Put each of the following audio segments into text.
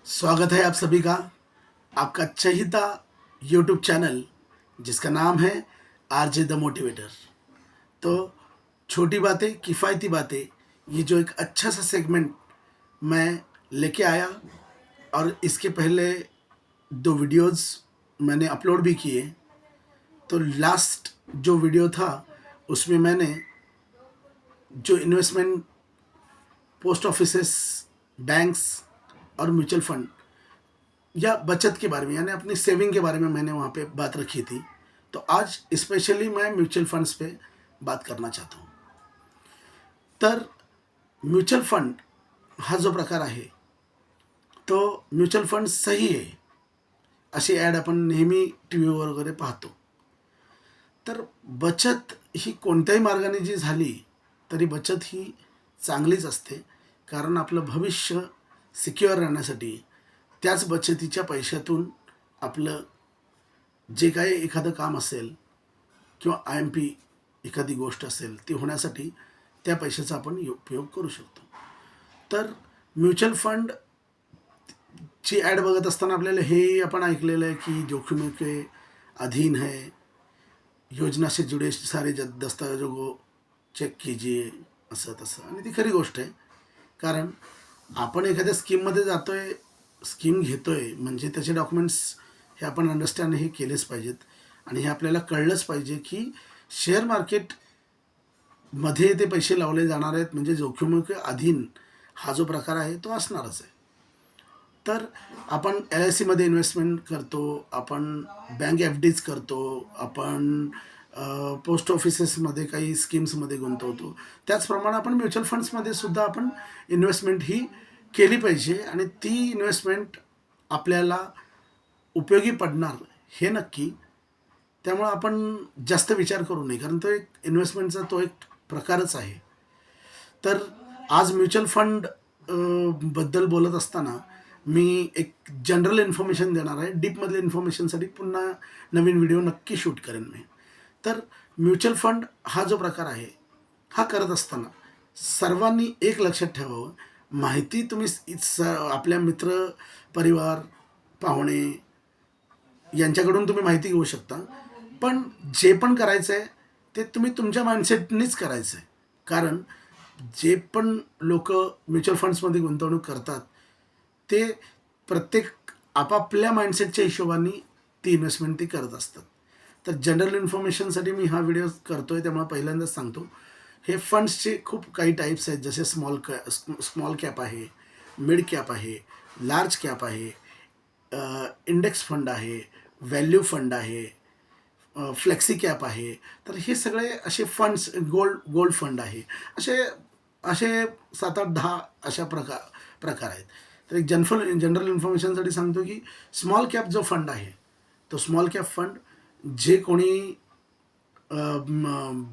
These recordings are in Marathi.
स्वागत है आप सभी का आपका चहिता यूट्यूब चैनल जिसका नाम है आरजे द मोटिवेटर। तो छोटी बातें किफ़ायती बातें, ये जो एक अच्छा सा सेगमेंट मैं लेके आया, और इसके पहले दो वीडियोस मैंने अपलोड भी किए। तो लास्ट जो वीडियो था उसमें मैंने जो इन्वेस्टमेंट, पोस्ट ऑफिसेस, बैंक्स और म्यूचुअल फंड या बचत के बारे में, यानी अपनी सेविंग के बारे में मैंने वहाँ पे बात रखी थी। तो आज स्पेशली मैं म्यूचुअल फंड्स पे बात करना चाहता हूँ। तर म्युच्युअल फंड हा जो प्रकार आहे तो म्युच्युअल फंड सही आहे अशी ॲड आपण नेहमी टी व्हीवर वगैरे पाहतो। तर बचत ही कोणत्याही मार्गाने जी झाली तरी बचत ही चांगलीच असते, कारण आपलं भविष्य सिक्युअर राहण्यासाठी त्याच बचतीच्या पैशातून आपलं जे काही एखादं काम असेल किंवा आय एम पी एखादी गोष्ट असेल ती होण्यासाठी त्या पैशाचा आपण उपयोग करू शकतो। तर म्युच्युअल फंड ची ॲड बघत असताना आपल्याला हे आपण ऐकलेलं आहे की जोखिमों के अधीन है, योजना से जुड़े सारे दस्तावेजों को चेक कीजिए, असं तसं, आणि ती खरी गोष्ट आहे। कारण आपण एखाद्या स्कीममध्ये जातोय, स्कीम घेतोय म्हणजे त्याचे डॉक्युमेंट्स हे आपण अंडरस्टँड हे केलेच पाहिजेत, आणि हे आपल्याला कळलंच पाहिजे की शेअर मार्केटमध्ये ते पैसे लावले जाणार आहेत, म्हणजे जोखिमों के अधीन हा जो प्रकार आहे तो असणारच आहे। तर आपण एल आय सीमध्ये इन्व्हेस्टमेंट करतो, आपण बँक एफ डीज करतो, आपण पोस्ट ऑफिसेसमध्ये काही स्कीम्समध्ये गुंतवतो, त्याचप्रमाणे आपण म्युच्युअल फंड्समध्ये सुद्धा आपण इन्व्हेस्टमेंट ही केली पाहिजे, आणि ती इन्व्हेस्टमेंट आपल्याला उपयोगी पडणार हे नक्की। त्यामुळं आपण जास्त विचार करू नये, कारण तो एक इन्व्हेस्टमेंटचा तो एक प्रकारच आहे। तर आज म्युच्युअल फंड बद्दल बोलत असताना मी एक जनरल इन्फॉर्मेशन देणार आहे। डीपमधल्या इन्फॉर्मेशनसाठी पुन्हा नवीन व्हिडिओ नक्की शूट करेन मी। तर म्युच्युअल फंड हा जो प्रकार आहे हा करत असताना सर्वांनी एक लक्षात ठेवावं, माहिती तुम्ही आपल्या मित्र, परिवार, पाहुणे यांच्याकडून तुम्ही माहिती घेऊ शकता, पण जे पण करायचं आहे ते तुम्ही तुमच्या माइंडसेटनीच करायचं आहे। कारण जे पण लोक म्युच्युअल फंड्समध्ये गुंतवणूक करतात ते प्रत्येक आपापल्या माइंडसेटच्या हिशोबाने ती इन्व्हेस्टमेंट ती करत असतात। तर जनरल इन्फॉर्मेशनसाठी मी हा व्हिडिओ करतो आहे, त्यामुळे पहिल्यांदाच सांगतो, हे फंड्सचे खूप काही टाईप्स आहेत, जसे स्मॉल कॅप आहे, मिड कॅप आहे, लार्ज कॅप आहे, इंडेक्स फंड आहे, व्हॅल्यू फंड आहे, फ्लेक्सी कॅप आहे। तर हे सगळे असे फंड्स, गोल्ड फंड आहे, असे असे 7-8-10 अशा प्रकार आहेत। तर एक जनरल इन्फॉर्मेशनसाठी सांगतो की स्मॉल कॅप जो फंड आहे तो स्मॉल कॅप फंड जे कोणी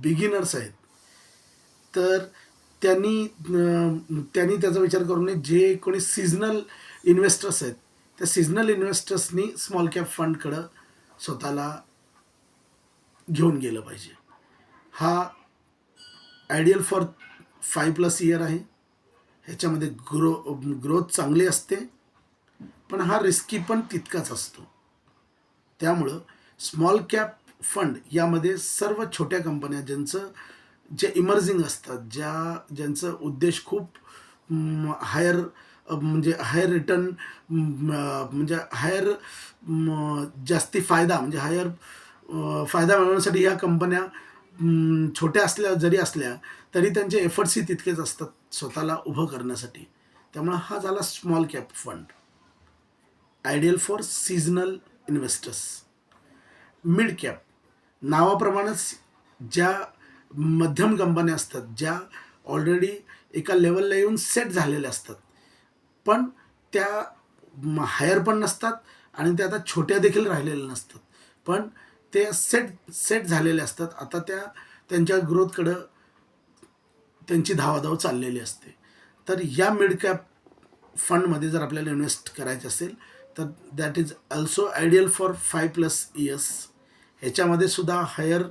बिगिनर्स आहेत तर त्यांनी त्याचा विचार करू नये। जे कोणी सिजनल इन्व्हेस्टर्स आहेत त्या सिजनल इन्व्हेस्टर्सनी स्मॉल कॅप फंडकडं स्वतःला घेऊन गेलं पाहिजे। हा आयडियल फॉर 5+ इयर आहे, ह्याच्यामध्ये ग्रोथ चांगली असते, पण हा रिस्की पण तितकाच असतो। त्यामुळं स्मॉल कॅप फंड यामध्ये सर्व छोट्या कंपन्या जे इमर्जिंग असतात, ज्यांचं उद्देश खूप हायर, म्हणजे हायर रिटर्न, म्हणजे हायर जास्ती फायदा, म्हणजे हायर फायदा मिळवण्यासाठी ह्या कंपन्या छोट्या जरी असल्या तरी त्यांचे एफर्ट्सही तितकेच असतात स्वतःला उभं करण्यासाठी। त्यामुळे हा झाला small cap fund, ideal for seasonal investors. Mid cap नावाप्रमाणेच ज्या मध्यम कंपन्या असतात, ज्या ऑलरेडी एका लेवलला येऊन सेट झालेल्या असतात, पण त्या हायर पण नसतात आणि त्या आता छोट्या देखील राहिलेल्या नसतात, पण ते सेट झालेले असतात। आता त्यांच्या ग्रोथकडं त्यांची धावाधाव चाललेली असते। तर या मिड कॅप फंडमध्ये जर आपल्याला इन्व्हेस्ट करायचं असेल तर that is also ideal for 5+ years. ह्याच्यामध्ये सुद्धा हायर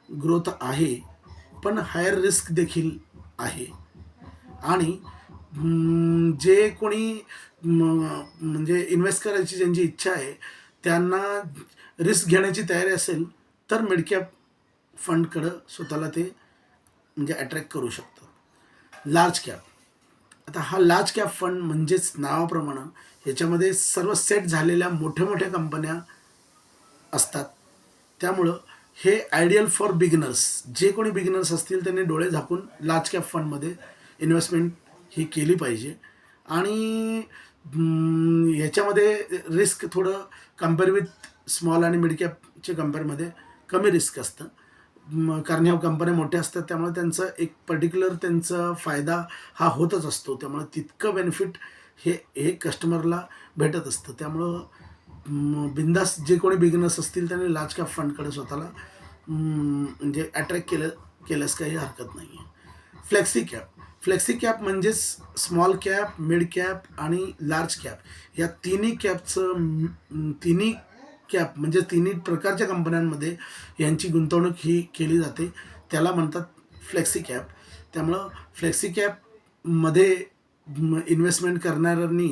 ग्रोथ आहे, पण हायर रिस्क देखील आहे, आणि जे कोणी म्हणजे इन्व्हेस्ट करायची ज्यांची इच्छा आहे त्यांना रिस्क घेण्याची तयारी असेल तर मिड कॅप फंडकडं स्वतःला ते म्हणजे अट्रॅक्ट करू शकतात. लार्ज कॅप, आता हा लार्ज कॅप फंड म्हणजेच नावाप्रमाणे ह्याच्यामध्ये सर्व सेट झालेल्या मोठ्या मोठ्या कंपन्या असतात. त्यामुळं हे आयडियल फॉर बिगिनर्स, जे कोणी बिगिनर्स असतील त्यांनी डोळे झाकून लार्ज कॅप फंडमध्ये इन्व्हेस्टमेंट ही केली पाहिजे. आणि ह्याच्यामध्ये रिस्क थोडं कम्पेअर विथ स्मॉल आणि मिड कॅपच्या कम्पेअरमध्ये कमी रिस्क असतं. कारण ह्या कंपन्या मोठ्या असतात त्यामुळे त्यांचं एक पर्टिक्युलर त्यांचा फायदा हा होतच असतो. त्यामुळे तितकं बेनिफिट हे हे कस्टमरला भेटत असतं. त्यामुळं बिंदास जे कोणी बिगिनर्स असतील त्यांनी लार्ज कॅप फंडकडे स्वतःला म्हणजे अट्रॅक्ट केल्यास काही हरकत नाही आहे. फ्लेक्सी कॅप, फ्लेक्सी कॅप म्हणजेच स्मॉल कॅप, मिड कॅप आणि लार्ज कॅप या तिन्ही कॅप म्हणजे तिन्ही प्रकारच्या कंपन्यांमध्ये यांची गुंतवणूक ही केली जाते. त्याला म्हणतात फ्लेक्सी कॅप. त्यामुळं फ्लेक्सी कॅपमध्ये इन्व्हेस्टमेंट करणाऱ्यांनी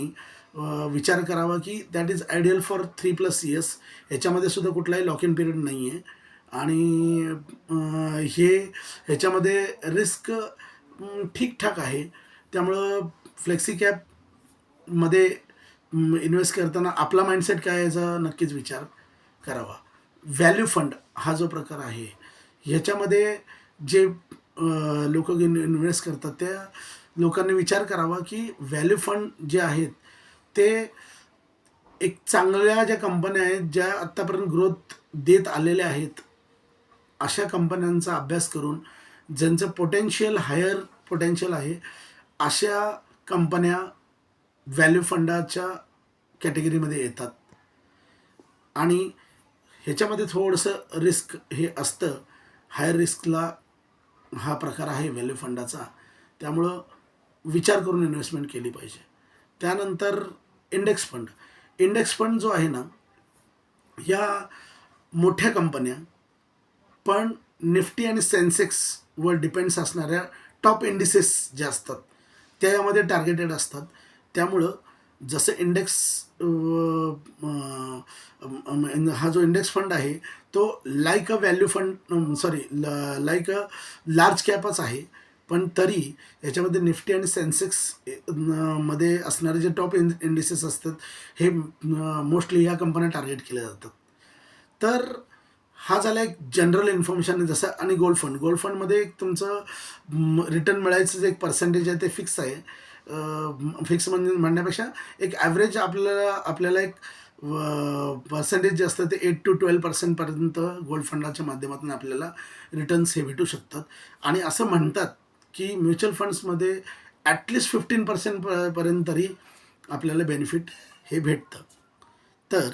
विचार करावा की that is ideal for 3+ years. याच्यामध्ये सुद्धा कुठलाही लॉक इन पिरियड नाही आहे. आणि ह्याच्यामध्ये रिस्क ठीकठाक आहे. त्यामुळं फ्लेक्सी कॅपमध्ये इन्व्हेस्ट करताना आपला माइंडसेट काय आहे याचा नक्कीच विचार करावा. व्हॅल्यू फंड हा जो प्रकार आहे ह्याच्यामध्ये जे लोक इन्व्हेस्ट करतात त्या लोकांनी विचार करावा की व्हॅल्यू फंड जे आहेत ते एक चांगल्या ज्या कंपन्या आहेत ज्या आत्तापर्यंत ग्रोथ देत आलेल्या आहेत अशा कंपन्यांचा अभ्यास करून ज्यांचं पोटेन्शियल हायर पोटेन्शियल आहे अशा कंपन्या व्हॅल्यू फंडाच्या कॅटेगरीमध्ये येतात. आणि ह्याच्यामध्ये थोडंसं रिस्क हे असतं. हायर रिस्कला हा प्रकार आहे व्हॅल्यू फंडाचा. त्यामुळं विचार करून इन्व्हेस्टमेंट केली पाहिजे. त्यानंतर इंडेक्स फंड. इंडेक्स फंड जो आहे ना या मोठ्या कंपन्या पण निफ्टी आणि सेन्सेक्सवर डिपेंड्स असणाऱ्या टॉप इंडिसेस ज्या असतात त्यामध्ये टार्गेटेड असतात. त्यामुळं जसं इंडेक्स हा जो इंडेक्स फंड आहे तो like a value fund like a large cap आहे. पण तरी याच्यामध्ये निफ्टी आणि सेन्सेक्स मध्ये असणारे जे टॉप इंडिसेस असतात हे मोस्टली ह्या कंपन्या टार्गेट केल्या जातात. तर हा झाला एक जनरल इन्फॉर्मेशन. जसं आणि गोल्ड फंड, गोल्ड फंडमध्ये एक तुमचं रिटर्न मिळायचं जे एक पर्सेंटेज आहे ते फिक्स आहे. फिक्स म्हणजे म्हणण्यापेक्षा एक ॲव्हरेज आपल्याला एक पर्सेंटेज जे असतं ते 8 to 12% पर्यंत गोल्ड फंडाच्या माध्यमातून आपल्याला रिटर्न्स हे भेटू शकतात. आणि असं म्हणतात की म्युच्युअल फंड्समध्ये ॲटलिस्ट 15% पर्यंत तरी आपल्याला बेनिफिट हे भेटतं. तर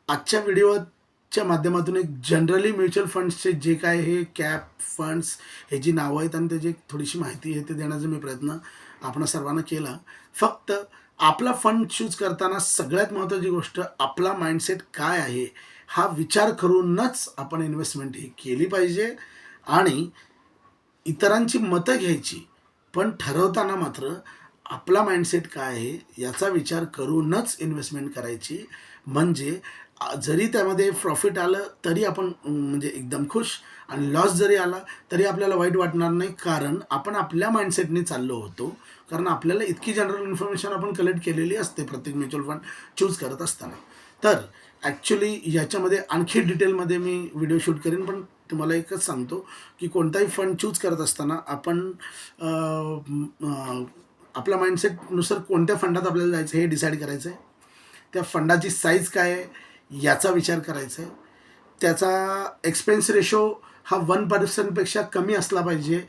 आजच्या व्हिडिओच्या माध्यमातून एक जनरली म्युच्युअल फंड्सचे जे काय हे कॅप फंड्स हे जी नावं आहेत आणि त्याची थोडीशी माहिती आहे ते देण्याचा मी प्रयत्न आपण सर्वांना केला. फक्त आपला फंड चूज करताना सगळ्यात महत्त्वाची गोष्ट आपला माइंडसेट काय आहे हा विचार करूनच आपण इन्व्हेस्टमेंट ही केली पाहिजे. आणि इतरांची मतं घ्यायची पण ठरवताना मात्र आपला माइंडसेट काय आहे याचा विचार करूनच इन्व्हेस्टमेंट करायची. म्हणजे जरी त्यामध्ये प्रॉफिट आलं तरी आपण म्हणजे एकदम खुश आणि लॉस जरी आला तरी आपल्याला वाईट वाटणार नाही. कारण आपण आपल्या माइंडसेटने चाललो होतो. कारण आपल्याला इतकी जनरल इन्फॉर्मेशन आपण कलेक्ट केलेली असते प्रत्येक म्युच्युअल फंड चूज करत असताना. तर ॲक्च्युली याच्यामध्ये आणखी डिटेलमध्ये मी व्हिडिओ शूट करेन. पण तुम्हाला एकच सांगतो की कोणताही फंड चूज करत असताना आपण आपल्या माइंडसेटनुसार कोणत्या फंडात आपल्याला जायचं हे डिसाईड करायचं आहे. त्या फंडाची साईज काय आहे याचा विचार करायचा आहे. त्याचा एक्सपेन्स रेशो हा 1% कमी असला पाहिजे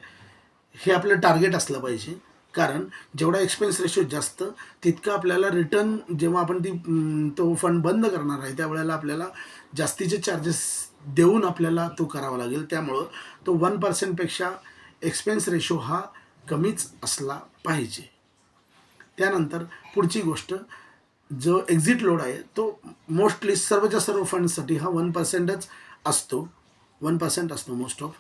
हे आपलं टार्गेट असलं पाहिजे. कारण जेवढा एक्सपेन्स रेशो जास्त तितकं आपल्याला रिटर्न जेव्हा आपण तो फंड बंद करणार आहे त्यावेळेला आपल्याला जास्तीचे चार्जेस देऊन आपल्याला तो करावा लागेल. त्यामुळं तो 1% एक्सपेन्स रेशो हा कमीच असला पाहिजे. त्यानंतर पुढची गोष्ट जो एक्झिट लोड आहे तो मोस्टली सर्वच्या सर्व फंड्ससाठी हा 1%च असतो. 1% असतो मोस्ट ऑफ.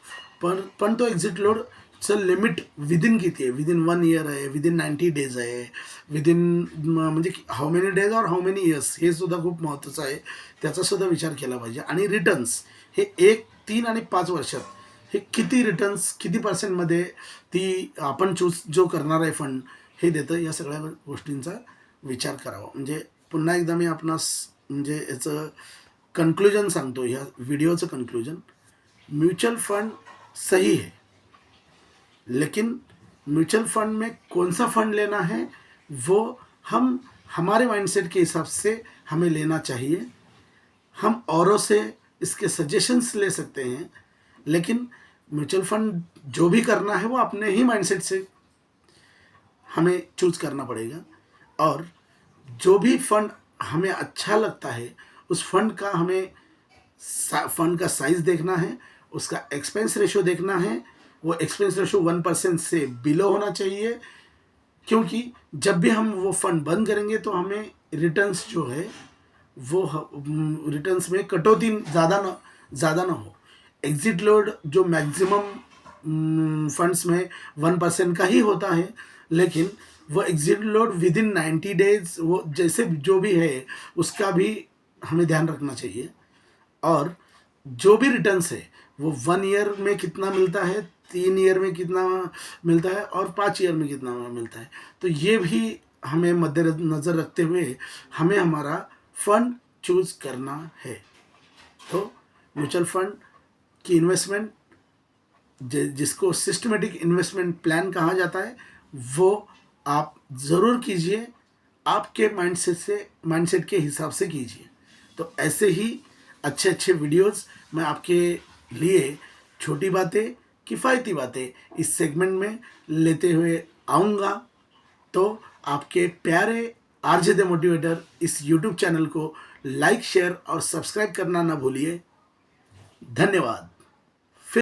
पण तो exit load sir limit within किती आहे? विदिन 1 इयर आहे, विदिन 90 डेज आहे, विदिन म्हणजे हाऊ मेनी डेज और हाऊ मेनी इयर्स, हे सुद्धा खूप महत्त्वाचं आहे. त्याचा सुद्धा विचार केला पाहिजे. आणि रिटर्न्स हे 1, 3 आणि 5 वर्षात हे किती रिटर्न्स, किती पर्सेंटमध्ये ती आपण जो करणार आहे फंड हे देतं, या सगळ्या गोष्टींचा विचार करावा. म्हणजे पुन्हा एकदा मी आपणास म्हणजे याचं कन्क्लुजन सांगतो, ह्या व्हिडिओचं कन्क्लुजन. म्यूचुअल फंड सही है, लेकिन म्यूचुअल फंड में कौन सा फंड लेना है वो हम हमारे माइंडसेट के हिसाब से हमें लेना चाहिए. हम औरों से इसके सजेशंस ले सकते हैं, लेकिन म्यूचुअल फंड जो भी करना है वो अपने ही माइंडसेट से हमें चूज करना पड़ेगा. और जो भी फंड हमें अच्छा लगता है उस फंड का हमें फंड का साइज देखना है, उसका एक्सपेंस रेशो देखना है. वो एक्सपेंस रेशो 1% से बिलो होना चाहिए, क्योंकि जब भी हम वो फंड बंद करेंगे तो हमें रिटर्न्स जो है वो रिटर्न्स में कटौती ज़्यादा ना हो. एग्जिट लोड जो मैक्सिमम फंड्स में 1% का ही होता है, लेकिन वो एग्जिट लोड विदिन 90 डेज वो जैसे जो भी है उसका भी हमें ध्यान रखना चाहिए. और जो भी रिटर्न्स है वो 1 ईयर में कितना मिलता है, 3 ईयर में कितना मिलता है और 5 ईयर में कितना मिलता है, तो ये भी हमें मद्देनज़र रखते हुए हमें हमारा फंड चूज करना है. तो म्यूचुअल फंड की इन्वेस्टमेंट जिसको सिस्टमेटिक इन्वेस्टमेंट प्लान कहा जाता है वो आप ज़रूर कीजिए, आपके माइंडसेट के हिसाब से कीजिए. तो ऐसे ही अच्छे अच्छे वीडियोस मैं आपके लिए छोटी बातें, किफ़ायती बातें इस सेगमेंट में लेते हुए आऊँगा. तो आपके प्यारे आरजे द मोटिवेटर इस यूट्यूब चैनल को लाइक, शेयर और सब्सक्राइब करना ना भूलिए. धन्यवाद.